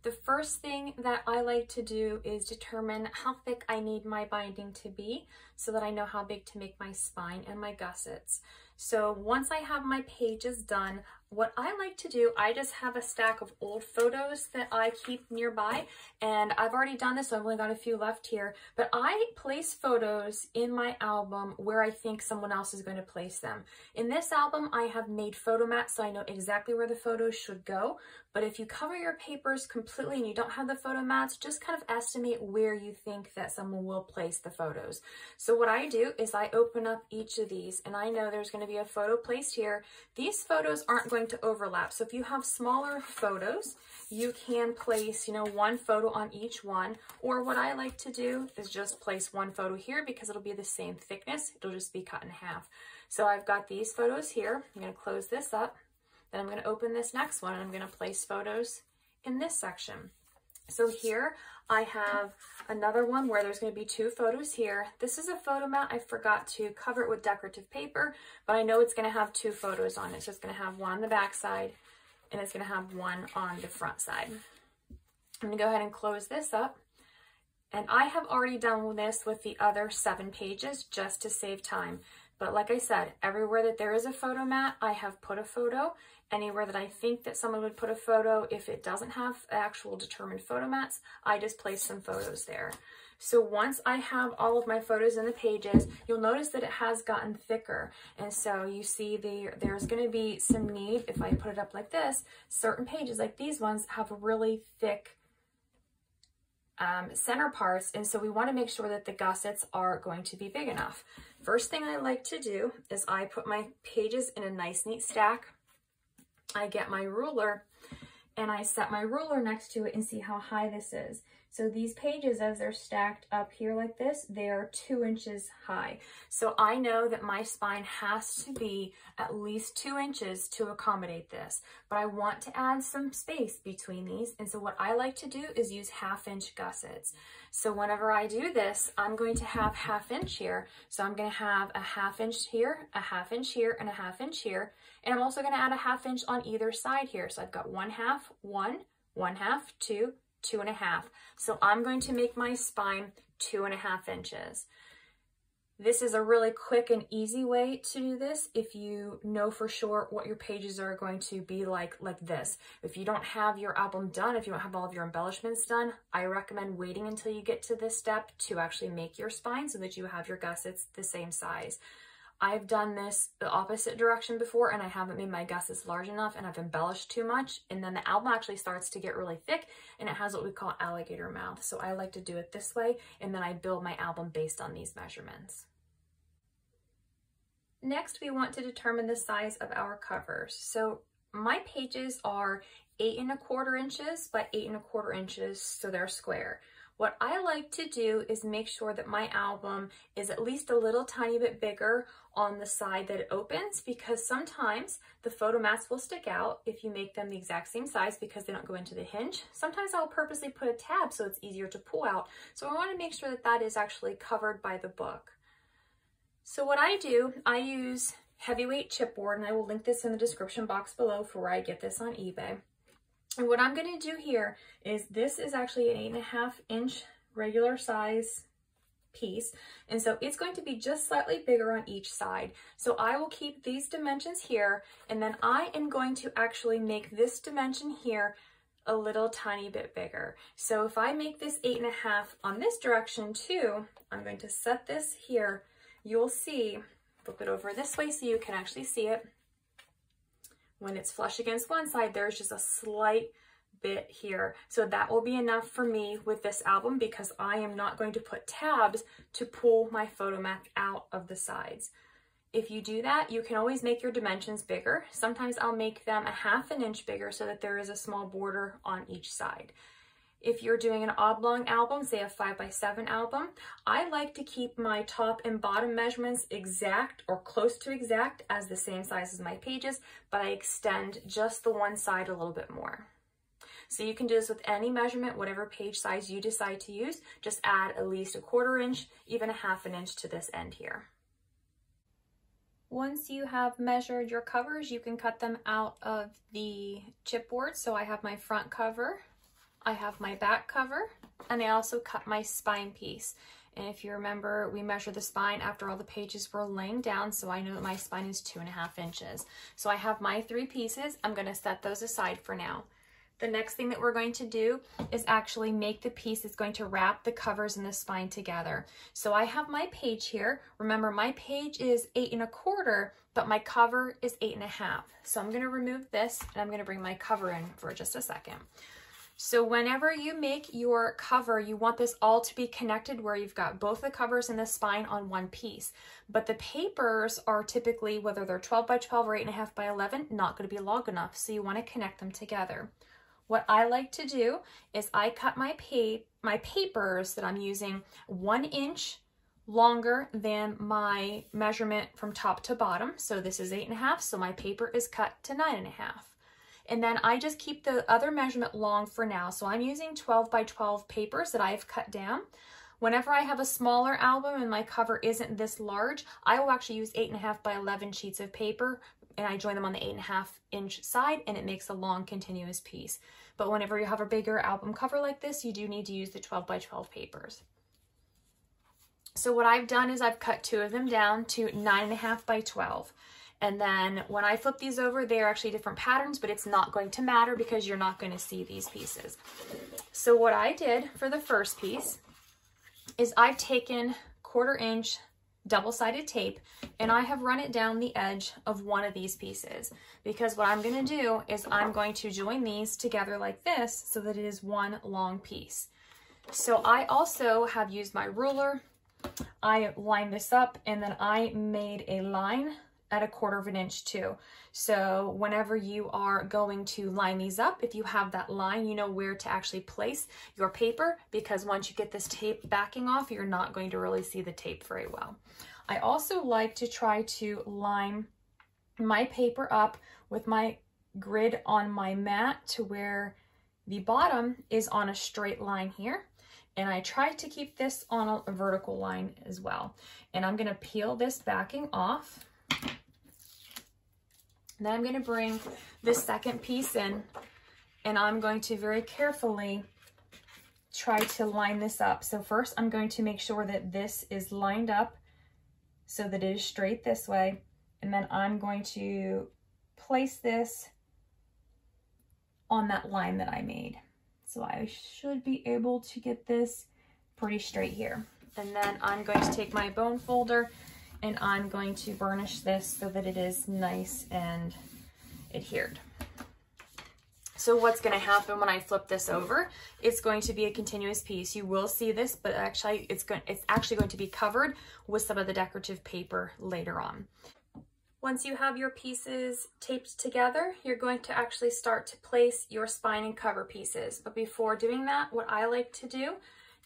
The first thing that I like to do is determine how thick I need my binding to be so that I know how big to make my spine and my gussets. So once I have my pages done, what I like to do, I just have a stack of old photos that I keep nearby, and I've already done this, so I've only got a few left here, but I place photos in my album where I think someone else is going to place them. In this album, I have made photo mats, so I know exactly where the photos should go, but if you cover your papers completely and you don't have the photo mats, just kind of estimate where you think that someone will place the photos. So what I do is I open up each of these, and I know there's going to be a photo placed here. These photos aren't going to overlap, so if you have smaller photos, you can place, one photo on each one, or what I like to do is just place one photo here because it'll be the same thickness. It'll just be cut in half. So I've got these photos here. I'm going to close this up. Then I'm going to open this next one, and I'm going to place photos in this section. So here I have another one where there's going to be two photos here. This is a photo mat. I forgot to cover it with decorative paper, but I know it's going to have two photos on it. So it's going to have one on the back side, and it's going to have one on the front side. I'm going to go ahead and close this up. And I have already done this with the other 7 pages just to save time. But like I said, everywhere that there is a photo mat, I have put a photo. Anywhere that I think that someone would put a photo, if it doesn't have actual determined photo mats, I just place some photos there. So once I have all of my photos in the pages, you'll notice that it has gotten thicker. And so you see there's going to be some need, if I put it up like this, certain pages like these ones have really thick center parts, and so we want to make sure that the gussets are going to be big enough. First thing I like to do is I put my pages in a nice neat stack. I get my ruler and I set my ruler next to it and see how high this is. So these pages, as they're stacked up here like this, they are 2 inches high. So I know that my spine has to be at least 2 inches to accommodate this, but I want to add some space between these. And so what I like to do is use 1/2 inch gussets. So whenever I do this, I'm going to have 1/2 inch here. So I'm going to have a 1/2 inch here, a 1/2 inch here, and a 1/2 inch here. And I'm also going to add a 1/2 inch on either side here. So I've got 1/2, 1, 1/2, 2, 2.5. So I'm going to make my spine 2.5 inches. This is a really quick and easy way to do this if you know for sure what your pages are going to be like this. If you don't have your album done, if you don't have all of your embellishments done, I recommend waiting until you get to this step to actually make your spine so that you have your gussets the same size. I've done this the opposite direction before, and I haven't made my gussets large enough, and I've embellished too much, and then the album actually starts to get really thick, and it has what we call alligator mouth. So I like to do it this way, and then I build my album based on these measurements. Next, we want to determine the size of our covers. So my pages are 8¼ inches by 8¼ inches, so they're square. What I like to do is make sure that my album is at least a little tiny bit bigger on the side that it opens, because sometimes the photo mats will stick out if you make them the exact same size because they don't go into the hinge. Sometimes I'll purposely put a tab so it's easier to pull out. So I want to make sure that that is actually covered by the book. So what I do, I use heavyweight chipboard, and I will link this in the description box below for where I get this on eBay. And what I'm going to do here is this is actually an 8.5 inch regular size piece. And so it's going to be just slightly bigger on each side. So I will keep these dimensions here, and then I am going to actually make this dimension here a little tiny bit bigger. So if I make this 8.5 on this direction too, I'm going to set this here. You'll see, flip it over this way so you can actually see it. When it's flush against one side, there's just a slight bit here. So that will be enough for me with this album, because I am not going to put tabs to pull my photo mat out of the sides. If you do that, you can always make your dimensions bigger. Sometimes I'll make them a 1/2 inch bigger so that there is a small border on each side. If you're doing an oblong album, say a 5x7 album, I like to keep my top and bottom measurements exact or close to exact as the same size as my pages, but I extend just the one side a little bit more. So you can do this with any measurement, whatever page size you decide to use. Just add at least 1/4 inch, even a 1/2 inch to this end here. Once you have measured your covers, you can cut them out of the chipboard. So I have my front cover. I have my back cover, and I also cut my spine piece. And if you remember, we measure the spine after all the pages were laying down, so I know that my spine is 2.5 inches. So I have my 3 pieces. I'm going to set those aside for now. The next thing that we're going to do is actually make the piece that's going to wrap the covers and the spine together. So I have my page here. Remember, my page is 8 1/4, but my cover is 8 1/2. So I'm going to remove this, and I'm going to bring my cover in for just a second. So whenever you make your cover, you want this all to be connected where you've got both the covers and the spine on one piece. But the papers are typically, whether they're 12 by 12 or 8 1/2 by 11, not going to be long enough. So you want to connect them together. What I like to do is I cut my papers that I'm using 1 inch longer than my measurement from top to bottom. So this is 8 1/2, so my paper is cut to 9 1/2. And then I just keep the other measurement long for now. So I'm using 12 by 12 papers that I've cut down. Whenever I have a smaller album and my cover isn't this large, I will actually use 8 1/2 by 11 sheets of paper, and I join them on the 8 1/2 inch side, and it makes a long continuous piece. But whenever you have a bigger album cover like this, you do need to use the 12 by 12 papers. So what I've done is I've cut 2 of them down to 9 1/2 by 12. And then when I flip these over, they're actually different patterns, but it's not going to matter because you're not going to see these pieces. So what I did for the first piece is I've taken 1/4 inch double-sided tape, and I have run it down the edge of one of these pieces, because what I'm going to do is I'm going to join these together like this so that it is one long piece. So I also have used my ruler. I lined this up, and then I made a line at 1/4 inch too. So whenever you are going to line these up, if you have that line, you know where to actually place your paper, because once you get this tape backing off, you're not going to really see the tape very well. I also like to try to line my paper up with my grid on my mat to where the bottom is on a straight line here. And I try to keep this on a vertical line as well. And I'm going to peel this backing off. Then I'm going to bring this second piece in, and I'm going to very carefully try to line this up. So first I'm going to make sure that this is lined up so that it is straight this way. And then I'm going to place this on that line that I made. So I should be able to get this pretty straight here. And then I'm going to take my bone folder, and I'm going to burnish this so that it is nice and adhered. So what's going to happen when I flip this over, it's going to be a continuous piece. You will see this, but actually it's actually going to be covered with some of the decorative paper later on. Once you have your pieces taped together, you're going to actually start to place your spine and cover pieces. But before doing that, what I like to do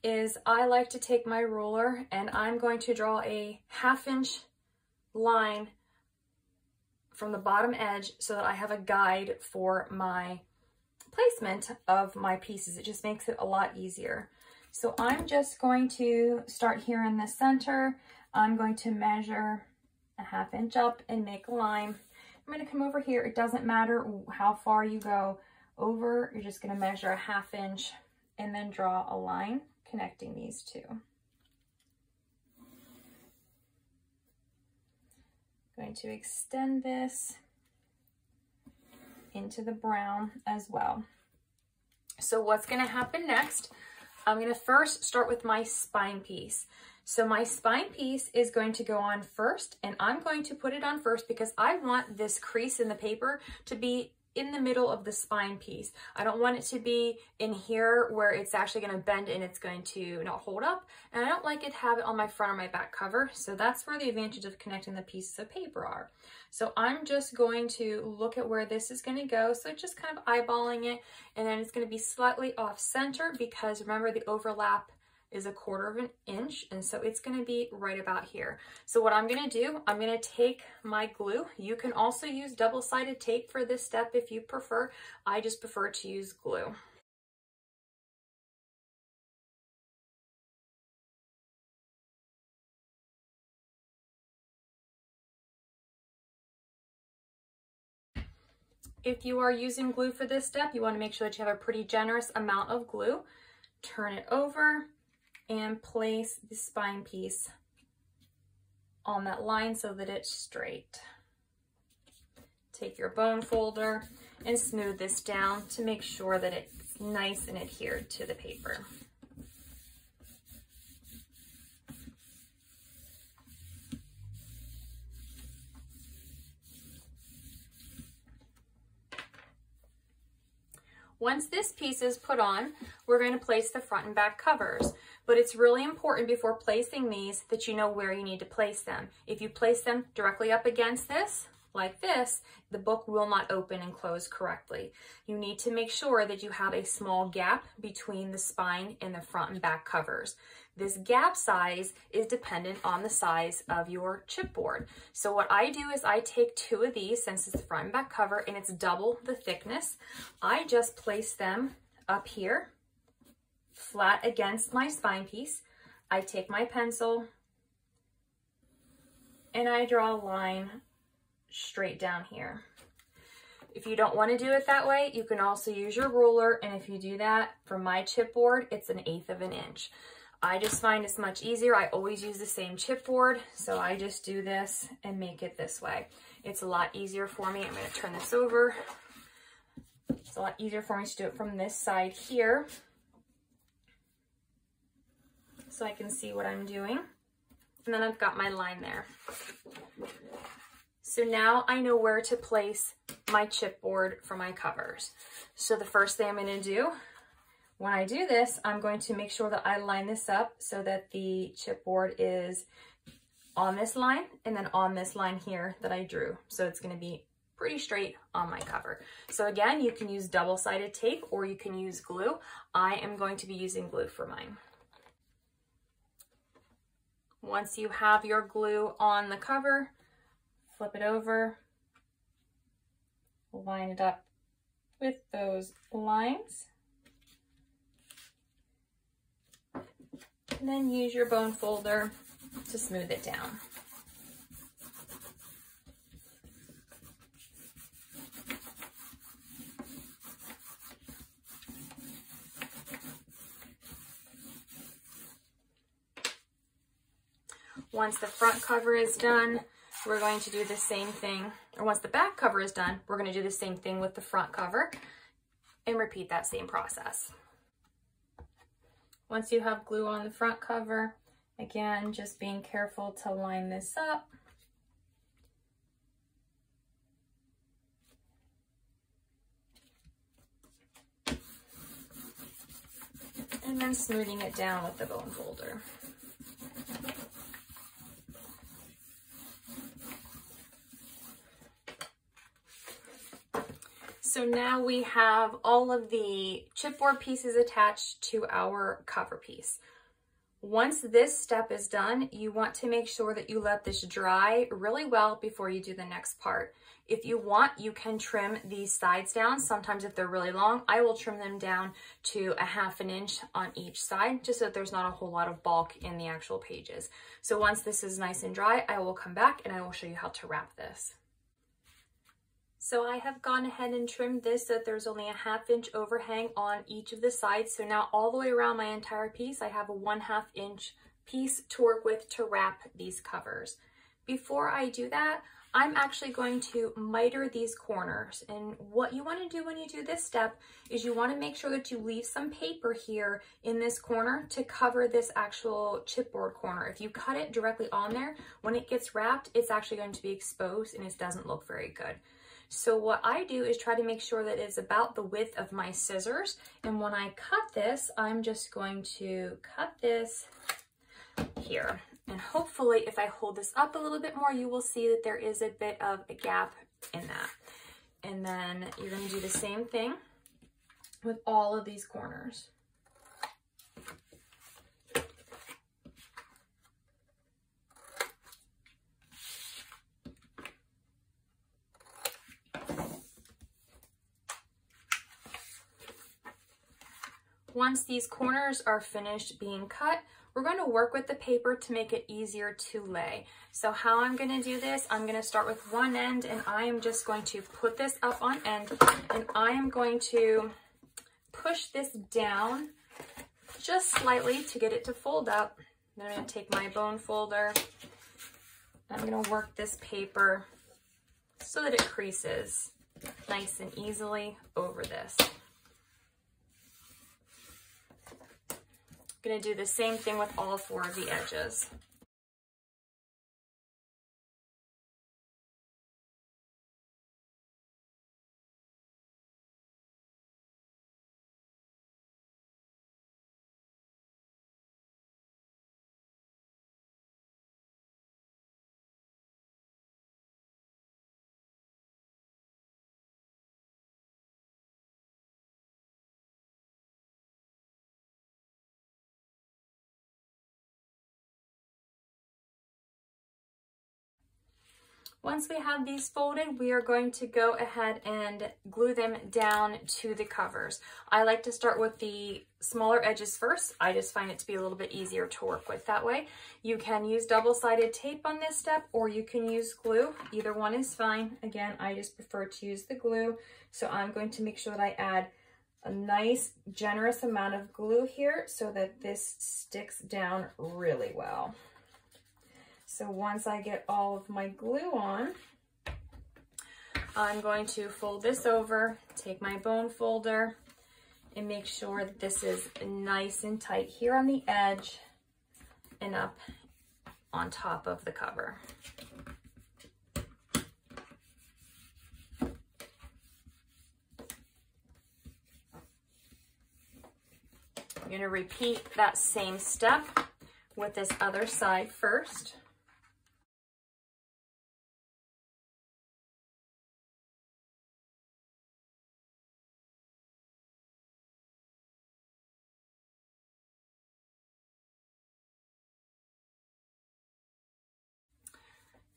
is I like to take my ruler, and I'm going to draw a 1/2 inch line from the bottom edge so that I have a guide for my placement of my pieces. It just makes it a lot easier. So I'm just going to start here in the center. I'm going to measure a 1/2 inch up and make a line. I'm going to come over here. It doesn't matter how far you go over. You're just going to measure a 1/2 inch and then draw a line connecting these two. Going to extend this into the brown as well. So what's going to happen next, I'm going to first start with my spine piece. So my spine piece is going to go on first, and I'm going to put it on first because I want this crease in the paper to be in the middle of the spine piece. I don't want it to be in here where it's actually going to bend and it's going to not hold up. And I don't like it to have it on my front or my back cover. So that's where the advantage of connecting the pieces of paper are. So I'm just going to look at where this is going to go. So just kind of eyeballing it, and then it's going to be slightly off center because remember the overlap is 1/4 inch, and so it's going to be right about here. So what I'm going to do, I'm going to take my glue. You can also use double-sided tape for this step if you prefer. I just prefer to use glue. If you are using glue for this step, you want to make sure that you have a pretty generous amount of glue. Turn it over and place the spine piece on that line so that it's straight. Take your bone folder and smooth this down to make sure that it's nice and adhered to the paper. Once this piece is put on, we're going to place the front and back covers. But it's really important before placing these that you know where you need to place them. If you place them directly up against this, like this, the book will not open and close correctly. You need to make sure that you have a small gap between the spine and the front and back covers. This gap size is dependent on the size of your chipboard. So what I do is I take 2 of these, since it's the front and back cover and it's double the thickness, I just place them up here, flat against my spine piece. I take my pencil and I draw a line straight down here. If you don't want to do it that way, you can also use your ruler, and if you do that, for my chipboard, it's 1/8 of an inch. I just find it's much easier. I always use the same chipboard, so I just do this and make it this way. It's a lot easier for me. I'm going to turn this over. It's a lot easier for me to do it from this side here, so I can see what I'm doing. And then I've got my line there. So now I know where to place my chipboard for my covers. So the first thing I'm going to do, when I do this, I'm going to make sure that I line this up so that the chipboard is on this line and then on this line here that I drew. So it's going to be pretty straight on my cover. So again, you can use double-sided tape or you can use glue. I am going to be using glue for mine. Once you have your glue on the cover, flip it over, line it up with those lines, and then use your bone folder to smooth it down. Once the front cover is done, we're going to do the same thing, or once the back cover is done, we're going to do the same thing with the front cover and repeat that same process. Once you have glue on the front cover, again, just being careful to line this up. And then smoothing it down with the bone folder. So now we have all of the chipboard pieces attached to our cover piece. Once this step is done, you want to make sure that you let this dry really well before you do the next part. If you want, you can trim these sides down. Sometimes if they're really long, I will trim them down to 1/2 inch on each side, just so that there's not a whole lot of bulk in the actual pages. So once this is nice and dry, I will come back and I will show you how to wrap this. So I have gone ahead and trimmed this so that there's only 1/2 inch overhang on each of the sides. So now all the way around my entire piece, I have a 1/2 inch piece to work with to wrap these covers. Before I do that, I'm actually going to miter these corners. And what you want to do when you do this step is you want to make sure that you leave some paper here in this corner to cover this actual chipboard corner. If you cut it directly on there, when it gets wrapped, it's actually going to be exposed and it doesn't look very good. So what I do is try to make sure that it's about the width of my scissors. And when I cut this, I'm just going to cut this here. And hopefully if I hold this up a little bit more, you will see that there is a bit of a gap in that. And then you're going to do the same thing with all of these corners. Once these corners are finished being cut, we're going to work with the paper to make it easier to lay. So how I'm going to do this, I'm going to start with one end and I am just going to put this up on end and I am going to push this down just slightly to get it to fold up. Then I'm going to take my bone folder. I'm going to work this paper so that it creases nice and easily over this. I'm going to do the same thing with all 4 of the edges. Once we have these folded, we are going to go ahead and glue them down to the covers. I like to start with the smaller edges first. I just find it to be a little bit easier to work with that way. You can use double-sided tape on this step, or you can use glue. Either one is fine. Again, I just prefer to use the glue. So I'm going to make sure that I add a nice, generous amount of glue here so that this sticks down really well. So once I get all of my glue on, I'm going to fold this over, take my bone folder, and make sure that this is nice and tight here on the edge and up on top of the cover. I'm going to repeat that same step with this other side first.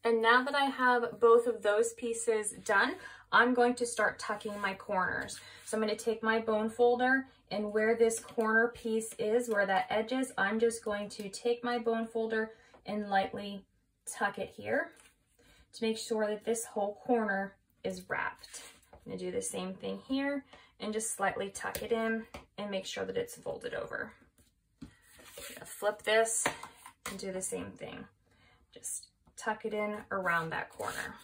And now that I have both of those pieces done, I'm going to start tucking my corners. So I'm going to take my bone folder, and where this corner piece is, where that edge is, I'm just going to take my bone folder and lightly tuck it here to make sure that this whole corner is wrapped. I'm going to do the same thing here and just slightly tuck it in and make sure that it's folded over. I'm going to flip this and do the same thing. Just tuck it in around that corner.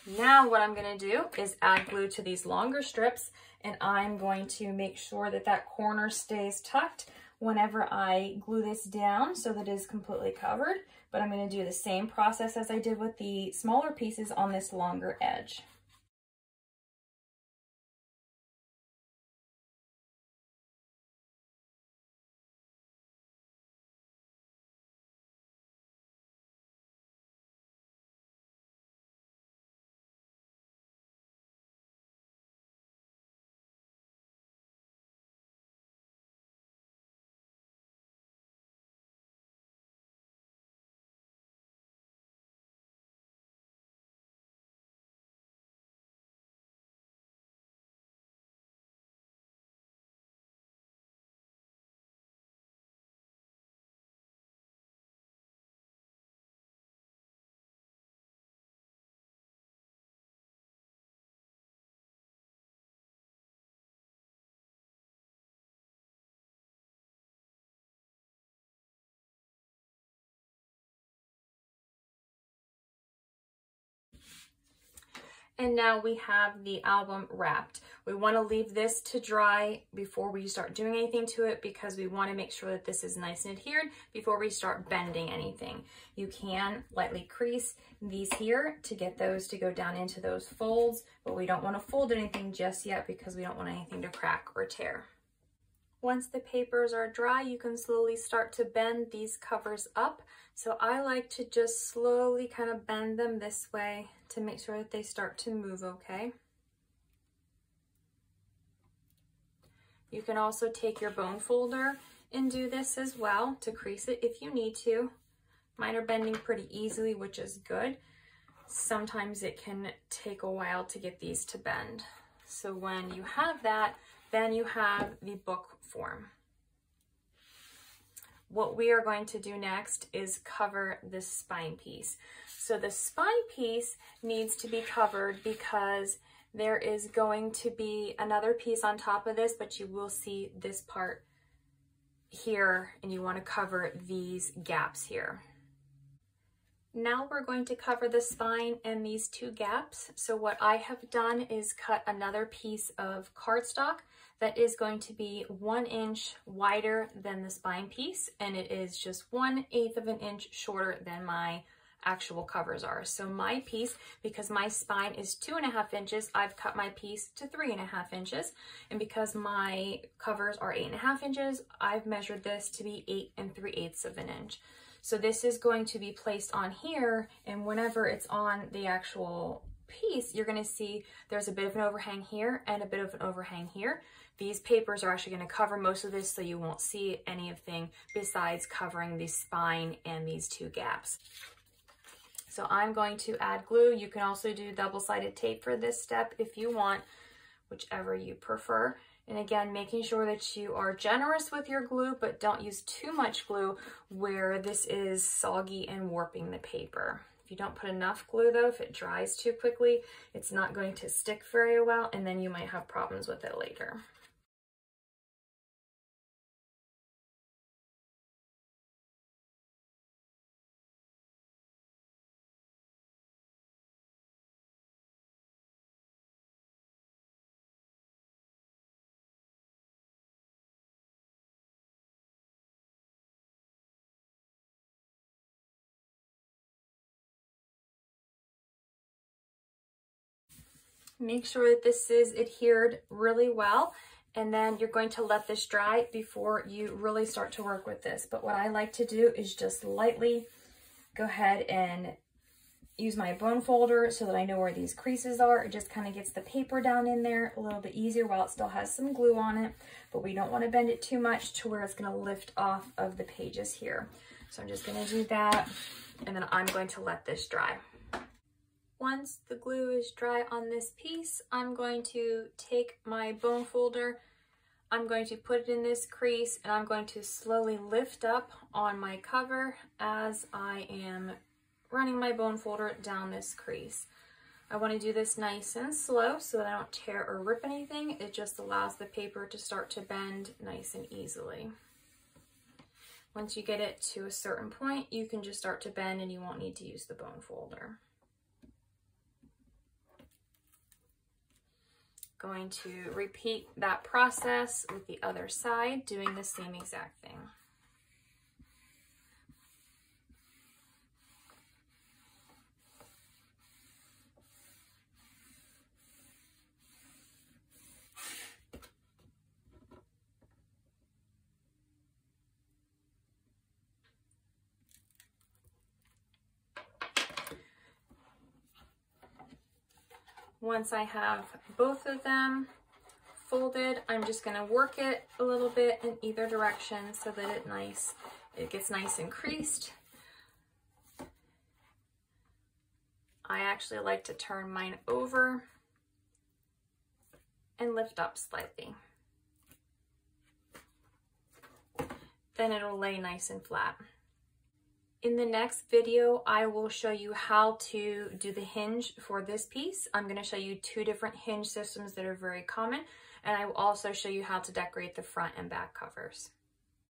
Now what I'm going to do is add glue to these longer strips, and I'm going to make sure that that corner stays tucked whenever I glue this down so that it is completely covered. But I'm going to do the same process as I did with the smaller pieces on this longer edge. And now we have the album wrapped. We want to leave this to dry before we start doing anything to it because we want to make sure that this is nice and adhered before we start bending anything. You can lightly crease these here to get those to go down into those folds, but we don't want to fold anything just yet because we don't want anything to crack or tear. Once the papers are dry, you can slowly start to bend these covers up. So I like to just slowly kind of bend them this way to make sure that they start to move okay. You can also take your bone folder and do this as well to crease it if you need to. Mine are bending pretty easily, which is good. Sometimes it can take a while to get these to bend. So when you have that, then you have the book form. What we are going to do next is cover this spine piece. So the spine piece needs to be covered because there is going to be another piece on top of this, but you will see this part here, and you want to cover these gaps here. Now we're going to cover the spine and these two gaps. So what I have done is cut another piece of cardstock that is going to be 1 inch wider than the spine piece, and it is just 1/8 of an inch shorter than my actual covers are. So my piece, because my spine is 2.5 inches, I've cut my piece to 3.5 inches. And because my covers are 8.5 inches, I've measured this to be 8 3/8 of an inch. So this is going to be placed on here, and whenever it's on the actual piece, you're gonna see there's a bit of an overhang here and a bit of an overhang here. These papers are actually gonna cover most of this, so you won't see anything besides covering the spine and these two gaps. So I'm going to add glue. You can also do double-sided tape for this step if you want, whichever you prefer. And again, making sure that you are generous with your glue, but don't use too much glue where this is soggy and warping the paper. If you don't put enough glue though, if it dries too quickly, it's not going to stick very well, and then you might have problems with it later. Make sure that this is adhered really well, and then you're going to let this dry before you really start to work with this. But what I like to do is just lightly go ahead and use my bone folder so that I know where these creases are. It just kind of gets the paper down in there a little bit easier while it still has some glue on it, but we don't want to bend it too much to where it's going to lift off of the pages here. So I'm just going to do that, and then I'm going to let this dry. Once the glue is dry on this piece, I'm going to take my bone folder, I'm going to put it in this crease, and I'm going to slowly lift up on my cover as I am running my bone folder down this crease. I want to do this nice and slow so that I don't tear or rip anything. It just allows the paper to start to bend nice and easily. Once you get it to a certain point, you can just start to bend and you won't need to use the bone folder. Going to repeat that process with the other side, doing the same exact thing. Once I have both of them folded, I'm just going to work it a little bit in either direction so that it gets nice and creased. I actually like to turn mine over and lift up slightly. Then it'll lay nice and flat. In the next video, I will show you how to do the hinge for this piece. I'm going to show you 2 different hinge systems that are very common, and I will also show you how to decorate the front and back covers.